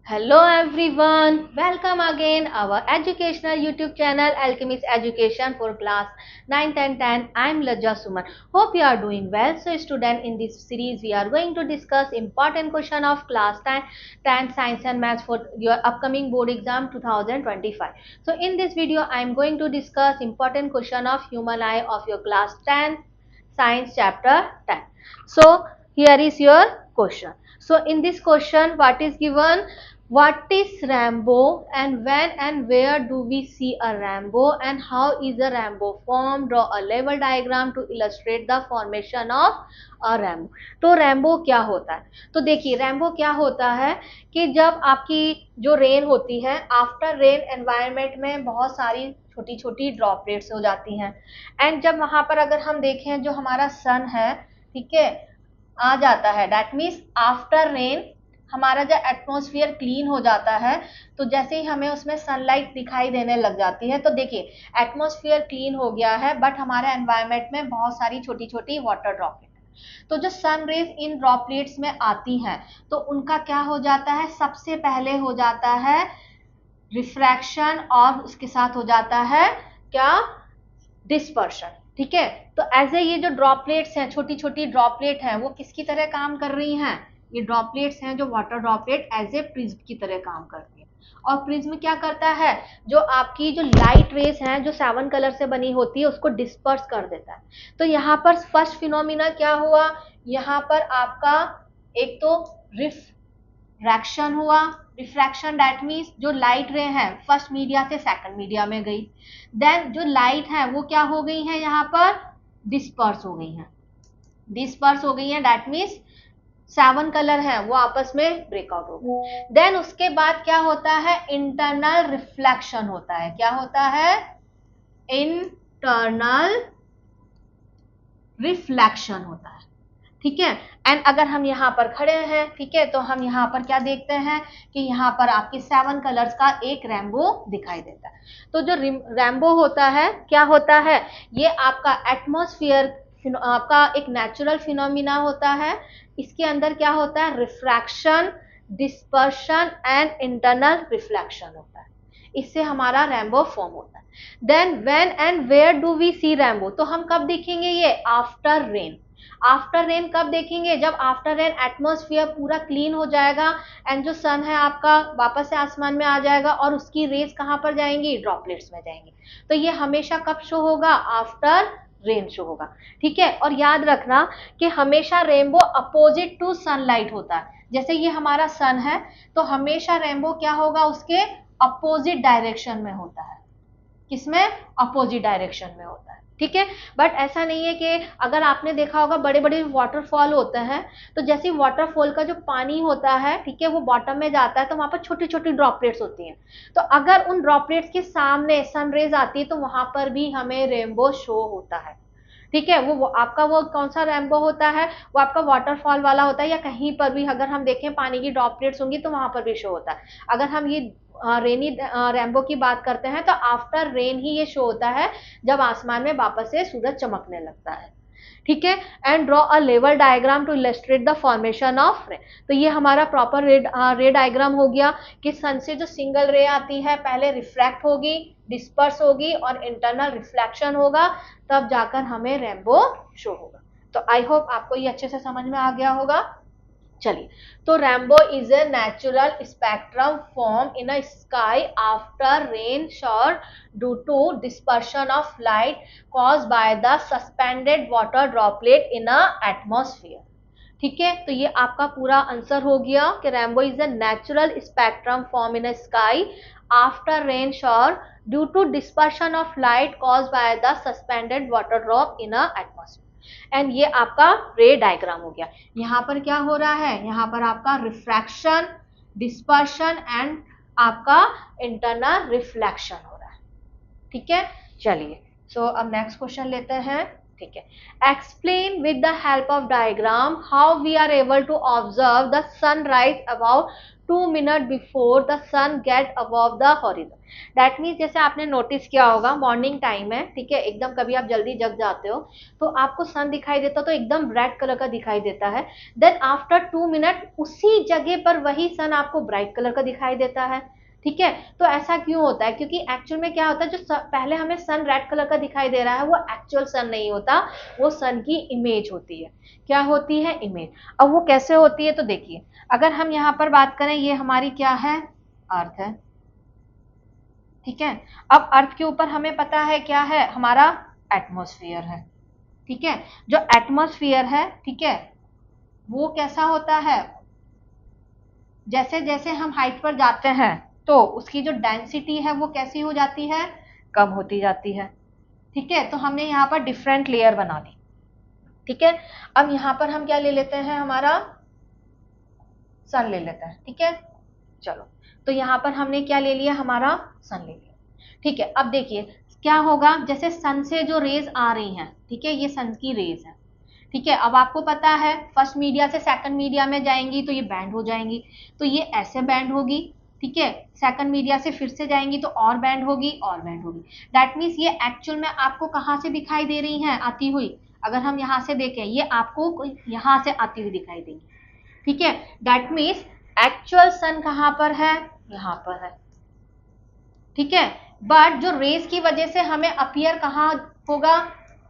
Hello everyone, welcome again our educational YouTube channel Alchemist Education for class 9th and 10. I'm Lajja Suman. Hope you are doing well. So student, in this series we are going to discuss important question of class 10 science and maths for your upcoming board exam 2025. So in this video I am going to discuss important question of human eye of your class 10 science chapter 10. So here is your question. So in this question what is given, what is rainbow and when and where do we see a rainbow and how is a rainbow formed? Draw a level diagram to illustrate the formation of a rainbow. तो rainbow क्या होता है? तो देखिए rainbow क्या होता है कि जब आपकी जो रेन होती है, आफ्टर रेन एनवायरनमेंट में बहुत सारी छोटी छोटी ड्रॉपलेट्स हो जाती हैं एंड जब वहां पर अगर हम देखें जो हमारा सन है, ठीक है, आ जाता है, दैट मीन्स आफ्टर रेन हमारा जो एटमॉस्फेयर क्लीन हो जाता है, तो जैसे ही हमें उसमें सनलाइट दिखाई देने लग जाती है, तो देखिए एटमॉस्फेयर क्लीन हो गया है बट हमारे एनवायरनमेंट में बहुत सारी छोटी छोटी वाटर ड्रॉपलेट, तो जो सन रेज इन ड्रॉपलेट्स में आती हैं तो उनका क्या हो जाता है, सबसे पहले हो जाता है रिफ्रैक्शन और उसके साथ हो जाता है क्या, डिस्पर्शन। ठीक है, तो ऐसे ये जो ड्रॉपलेट्स हैं, छोटी छोटी ड्रॉपलेट हैं, वो किसकी तरह काम कर रही हैं, ये ड्रॉपलेट्स हैं जो water droplet as a prism की तरह काम करती हैं। और प्रिज्म क्या करता है, जो आपकी जो लाइट रेस हैं जो 7 कलर से बनी होती है उसको डिस्पर्स कर देता है। तो यहाँ पर फर्स्ट फिनोमिना क्या हुआ, यहाँ पर आपका एक तो रिफ्रैक्शन हुआ, रिफ्रैक्शन दैट मीन्स जो लाइट रे है फर्स्ट मीडिया से सेकंड मीडिया में गई, देन जो लाइट है वो क्या हो गई है, यहाँ पर डिस्पर्स हो गई है, डिस्पर्स हो गई है, दैट मीन्स 7 कलर है वो आपस में ब्रेकआउट हो गए। देन उसके बाद क्या होता है, इंटरनल रिफ्लेक्शन होता है, क्या होता है, इंटरनल रिफ्लेक्शन होता है। ठीक है, एंड अगर हम यहाँ पर खड़े हैं, ठीक है, तो हम यहाँ पर क्या देखते हैं कि यहाँ पर आपके 7 कलर्स का एक रेनबो दिखाई देता है। तो जो रेनबो होता है क्या होता है, ये आपका एटमॉस्फेयर आपका एक नेचुरल फिनोमिना होता है। इसके अंदर क्या होता है, refraction, dispersion and internal reflection होता है, इससे हमारा रेनबो फॉर्म होता है। Then when and where do we see rainbow, तो हम कब देखेंगे ये, आफ्टर रेन। आफ्टर रेन कब देखेंगे, जब आफ्टर रेन एटमॉस्फेयर पूरा क्लीन हो जाएगा एंड जो सन है आपका वापस से आसमान में आ जाएगा और उसकी रेस कहां पर जाएंगी, ड्रॉपलेट्स में जाएंगी। तो ये हमेशा कब शो होगा, आफ्टर रेन शो होगा। ठीक है, और याद रखना कि हमेशा रेनबो अपोजिट टू सनलाइट होता है। जैसे ये हमारा सन है तो हमेशा रेनबो क्या होगा, उसके अपोजिट डायरेक्शन में होता है, किसमें, अपोजिट डायरेक्शन में होता है। ठीक है, बट ऐसा नहीं है कि अगर आपने देखा होगा बड़े बड़े वाटरफॉल होते हैं, तो जैसे वाटरफॉल का जो पानी होता है, ठीक है, वो बॉटम में जाता है तो वहां पर छोटी छोटी ड्रॉपलेट्स होती हैं, तो अगर उन ड्रॉपलेट्स के सामने सनरेज आती है तो वहां पर भी हमें रेनबो शो होता है। ठीक है, वो आपका वो कौन सा रेनबो होता है, वो आपका वाटरफॉल वाला होता है, या कहीं पर भी अगर हम देखें पानी की ड्रॉपलेट्स होंगी तो वहां पर भी शो होता है। अगर हम ये रेनी रेनबो की बात करते हैं तो आफ्टर रेन ही ये शो होता है, जब आसमान में वापस से सूरज चमकने लगता है। ठीक है, एंड ड्रॉ अ लेवल diagram to illustrate the formation of ray. तो ये हमारा प्रॉपर रे डायग्राम हो गया कि सन से जो सिंगल रे आती है पहले रिफ्रैक्ट होगी, डिस्पर्स होगी और इंटरनल रिफ्लेक्शन होगा, तब जाकर हमें रेनबो शो होगा। तो आई होप आपको ये अच्छे से समझ में आ गया होगा। चलिए, तो rainbow is a natural spectrum form in a sky after rain shower due to dispersion of light caused by the suspended water droplet in a atmosphere. ठीक है, तो ये आपका पूरा आंसर हो गया कि rainbow is a natural spectrum form in a sky after rain shower due to dispersion of light caused by the suspended water drop in a atmosphere. And ये आपका रे डायग्राम हो गया। यहाँ पर क्या हो रहा है, यहाँ पर आपका रिफ्रैक्शन, डिस्पर्शन एंड आपका इंटरनल रिफ्लेक्शन हो रहा है। ठीक है, चलिए, सो अब नेक्स्ट क्वेश्चन लेते हैं। ठीक है, explain with the help of diagram how we are able to observe the sunrise about 2 minute before the sun get above the horizon. That means जैसे आपने नोटिस किया होगा मॉर्निंग टाइम है, ठीक है, एकदम कभी आप जल्दी जग जाते हो तो आपको सन दिखाई देता तो एकदम रेड कलर का दिखाई देता है। देन आफ्टर 2 मिनट उसी जगह पर वही सन आपको ब्राइट कलर का दिखाई देता है, ठीक है। तो ऐसा क्यों होता है? क्योंकि एक्चुअल में क्या होता है, जो पहले हमें सन रेड कलर का दिखाई दे रहा है वो एक्चुअल सन नहीं होता, वो सन की इमेज होती है। क्या होती है? इमेज। अब वो कैसे होती है तो देखिए, अगर हम यहाँ पर बात करें, ये हमारी क्या है? अर्थ है, ठीक है। अब अर्थ के ऊपर हमें पता है क्या है? हमारा एटमॉस्फेयर है, ठीक है। जो एटमॉस्फेयर है, ठीक है, वो कैसा होता है? जैसे जैसे हम हाइट पर जाते हैं तो उसकी जो डेंसिटी है वो कैसी हो जाती है? कम होती जाती है, ठीक है। तो हमने यहाँ पर डिफरेंट लेयर बना दी, ठीक है। अब यहाँ पर हम क्या ले लेते हैं? हमारा सन ले लेते हैं, ठीक है। चलो, तो यहाँ पर हमने क्या ले लिया? हमारा सन ले लिया, ठीक है। अब देखिए क्या होगा, जैसे सन से जो रेज आ रही हैं, ठीक है, ये सन की रेज है, ठीक है। अब आपको पता है फर्स्ट मीडिया से सेकंड मीडिया में जाएंगी तो ये बैंड हो जाएंगी, तो ये ऐसे बैंड होगी, ठीक है। सेकंड मीडिया से फिर से जाएंगी तो और बैंड होगी, और बैंड होगी। दैट मीन्स ये एक्चुअल में आपको कहाँ से दिखाई दे रही हैं? आती हुई। अगर हम यहाँ से देखें, ये आपको यहाँ से आती हुई दिखाई देंगी, ठीक है। दैट मीन्स एक्चुअल सन कहाँ पर है? यहाँ पर है, ठीक है। बट जो रेस की वजह से हमें अपीयर कहाँ होगा?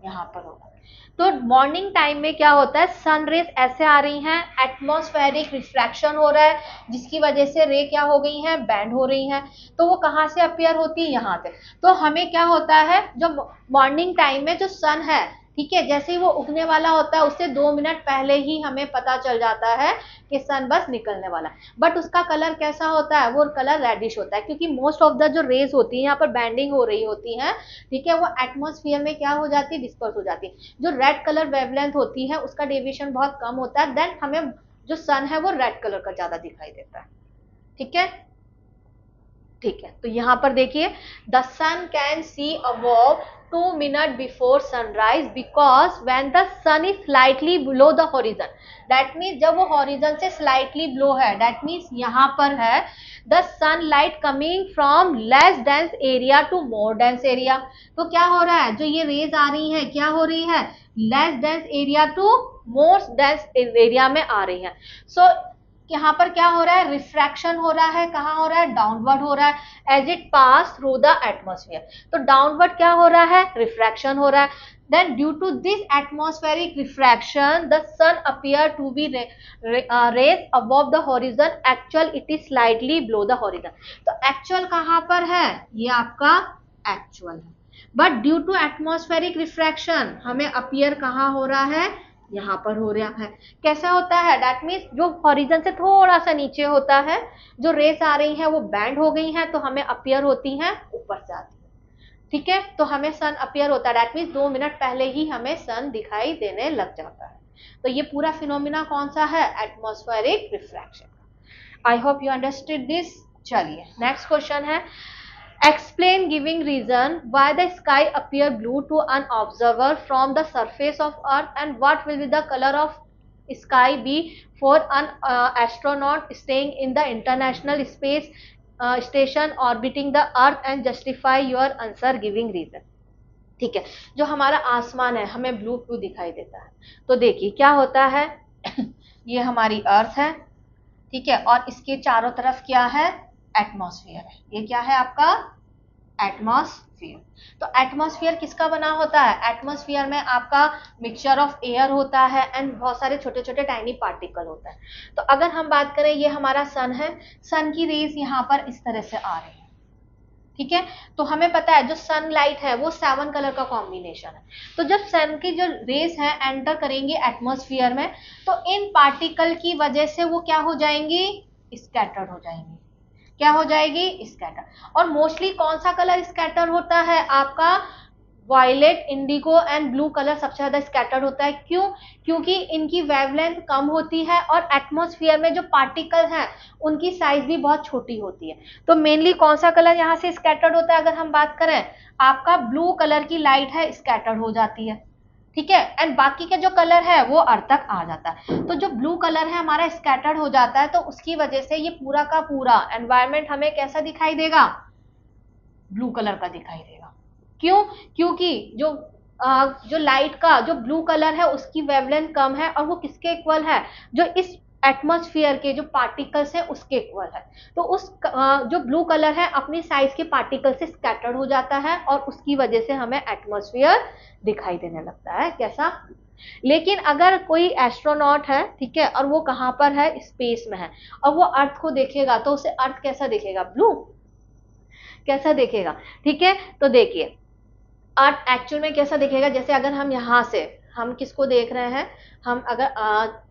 यहाँ पर होगा। तो मॉर्निंग टाइम में क्या होता है? सन रेस ऐसे आ रही हैं, एटमॉस्फेरिक रिफ्रैक्शन हो रहा है जिसकी वजह से रे क्या हो गई हैं? बैंड हो रही हैं। तो वो कहाँ से अपीयर होती है? यहाँ से। तो हमें क्या होता है, जो मॉर्निंग टाइम में जो सन है, ठीक है, जैसे ही वो उगने वाला होता है उससे 2 मिनट पहले ही हमें पता चल जाता है कि सन बस निकलने वाला है। बट उसका कलर कैसा होता है? वो कलर रेडिश होता है, क्योंकि मोस्ट ऑफ द जो रेज होती है यहाँ पर बैंडिंग हो रही होती है, ठीक है, वो एटमॉस्फेयर में क्या हो जाती है? डिस्पर्स हो जाती है। जो रेड कलर वेवलेंथ होती है उसका डेविएशन बहुत कम होता है, देन हमें जो सन है वो रेड कलर का ज्यादा दिखाई देता है, ठीक है। ठीक है, तो यहाँ पर देखिए, the sun can see above 2 minute before sunrise because when the sun is slightly below the horizon. That means जब वो हॉरिजन से स्लाइटली बिलो है, दैट मीन्स यहाँ पर है the sunlight coming from less dense area to more dense area. तो क्या हो रहा है? जो ये रेज आ रही है, क्या हो रही है? Less dense area to more dense area में आ रही है। सो यहाँ पर क्या हो रहा है? रिफ्रैक्शन हो रहा है। कहाँ हो रहा है? डाउनवर्ड हो रहा है as it pass through the atmosphere. तो डाउनवर्ड क्या हो रहा है? रिफ्रैक्शन हो रहा है। then due to this atmospheric refraction the sun appear to be raised above the horizon, actual it is slightly below the horizon। तो actual कहाँ पर है? ये आपका actual है, but due to atmospheric refraction हमें appear कहाँ हो रहा है? यहाँ पर हो रहा है। कैसा होता है? दैट मीन्स जो हॉरिजन से थोड़ा सा नीचे होता है, जो रेस आ रही है वो बैंड हो गई है, तो हमें अपीयर होती है ऊपर से आती है, ठीक है। तो हमें सन अपीयर होता है, दैट मीन्स 2 मिनट पहले ही हमें सन दिखाई देने लग जाता है। तो ये पूरा फिनोमिना कौन सा है? Atmospheric refraction. I hope you understood this. चलिए नेक्स्ट क्वेश्चन है, explain giving reason why the sky appear blue to an observer from the surface of earth and what will be the color of sky be for an astronaut staying in the international space station orbiting the earth and justify your answer giving reason। ठीक है, जो हमारा आसमान है हमें blue क्यों दिखाई देता है? तो देखिए क्या होता है ये हमारी अर्थ है, ठीक है, और इसके चारों तरफ क्या है? एटमॉस्फेयर है। ये क्या है आपका? एटमॉस्फेयर। तो एटमॉस्फेयर किसका बना होता है? एटमॉस्फेयर में आपका मिक्सचर ऑफ एयर होता है एंड बहुत सारे छोटे छोटे टाइनी पार्टिकल होता है। तो अगर हम बात करें, ये हमारा सन है, सन की रेज यहाँ पर इस तरह से आ रही है, ठीक है। तो हमें पता है जो सनलाइट है वो 7 कलर का कॉम्बिनेशन है। तो जब सन की जो रेज है एंटर करेंगी एटमॉस्फेयर में, तो इन पार्टिकल की वजह से वो क्या हो जाएंगी? स्कैटर्ड हो जाएंगी। क्या हो जाएगी? स्कैटर। और मोस्टली कौन सा कलर स्कैटर होता है? आपका violet, indigo and blue colour सबसे ज्यादा स्कैटर्ड होता है। क्यों? क्योंकि इनकी वेवलेंथ कम होती है और एटमॉस्फेयर में जो पार्टिकल हैं उनकी साइज भी बहुत छोटी होती है। तो मेनली कौन सा कलर यहाँ से स्कैटर्ड होता है? अगर हम बात करें, आपका ब्लू कलर की लाइट है स्कैटर्ड हो जाती है, ठीक है, एंड बाकी का जो कलर है वो अर्थ तक आ जाता है। तो जो ब्लू कलर है हमारा स्कैटर्ड हो जाता है, तो उसकी वजह से ये पूरा का पूरा एनवायरमेंट हमें कैसा दिखाई देगा, ब्लू कलर का दिखाई देगा। क्यों? क्योंकि जो लाइट का जो ब्लू कलर है उसकी वेवलेंथ कम है, और वो किसके इक्वल है, जो इस एटमॉस्फेयर के जो पार्टिकल्स है उसके इक्वल है। तो जो ब्लू कलर है अपनी साइज के पार्टिकल से स्कैटर्ड हो जाता है, और उसकी वजह से हमें एटमॉस्फेयर दिखाई देने लगता है। कैसा? लेकिन अगर कोई एस्ट्रोनॉट है, ठीक है, और वो कहाँ पर है, स्पेस में है, और वो अर्थ को देखेगा तो उसे अर्थ कैसा दिखेगा, ब्लू। कैसा देखेगा? ठीक है, तो देखिए अर्थ एक्चुअल में कैसा दिखेगा, जैसे अगर हम यहाँ से, हम किसको देख रहे हैं, हम अगर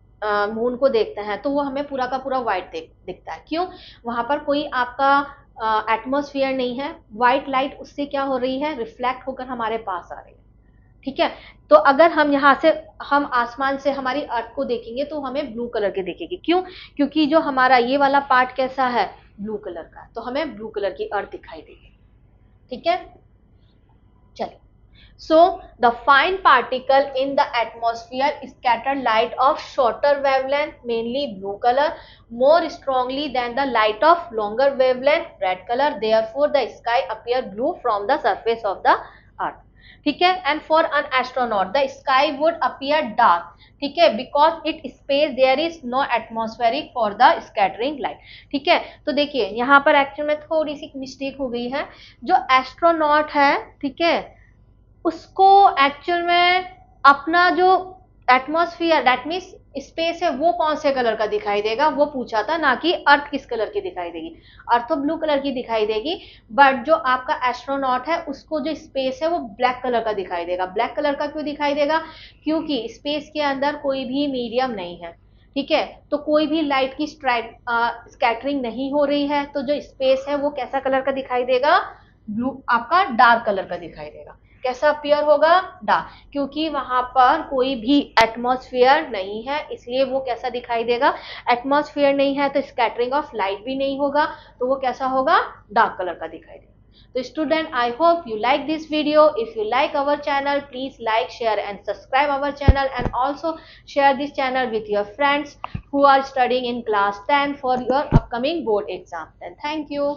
मून को देखते हैं तो वो हमें पूरा का पूरा व्हाइट दिखता है। क्यों? वहां पर कोई आपका एटमॉस्फेयर नहीं है, व्हाइट लाइट उससे क्या हो रही है, रिफ्लेक्ट होकर हमारे पास आ रही है। ठीक है, तो अगर हम यहाँ से, हम आसमान से हमारी अर्थ को देखेंगे तो हमें ब्लू कलर के दिखेगी। क्यों? क्योंकि जो हमारा ये वाला पार्ट कैसा है, ब्लू कलर का, तो हमें ब्लू कलर की अर्थ दिखाई देगी। ठीक है, चलिए। So the fine particle in the atmosphere scatter light of shorter wavelength, mainly blue color, more strongly than the light of longer wavelength, red color. Therefore, the sky appear blue from the surface of the earth. ठीक है, and for an astronaut the sky would appear dark, ठीक है, because it space there is no atmospheric for the scattering light। ठीक है, तो देखिए यहाँ पर एक्चुअल में थोड़ी सी मिस्टेक हो गई है। जो एस्ट्रोनॉट है, ठीक है, उसको एक्चुअल में अपना जो एटमॉस्फेयर दैट मीन्स स्पेस है वो कौन से कलर का दिखाई देगा, वो पूछा था, ना कि अर्थ किस कलर की दिखाई देगी। अर्थ तो ब्लू कलर की दिखाई देगी, बट जो आपका एस्ट्रोनॉट है उसको जो स्पेस है वो ब्लैक कलर का दिखाई देगा। ब्लैक कलर का क्यों दिखाई देगा? क्योंकि स्पेस के अंदर कोई भी मीडियम नहीं है, ठीक है, तो कोई भी लाइट की स्कैटरिंग नहीं हो रही है, तो जो स्पेस है वो कैसा कलर का दिखाई देगा, ब्लू, आपका डार्क कलर का दिखाई देगा। कैसा अपीयर होगा, डार्क, क्योंकि वहां पर कोई भी एटमॉस्फेयर नहीं है, इसलिए वो कैसा दिखाई देगा, एटमॉस्फेयर नहीं है तो स्कैटरिंग ऑफ लाइट भी नहीं होगा, तो वो कैसा होगा, डार्क कलर का दिखाई देगा। तो student, I hope you like this video. If you like our channel, please like, share and subscribe our channel, and also share this channel with your friends who are studying in class 10 for your upcoming board exam. Then thank you.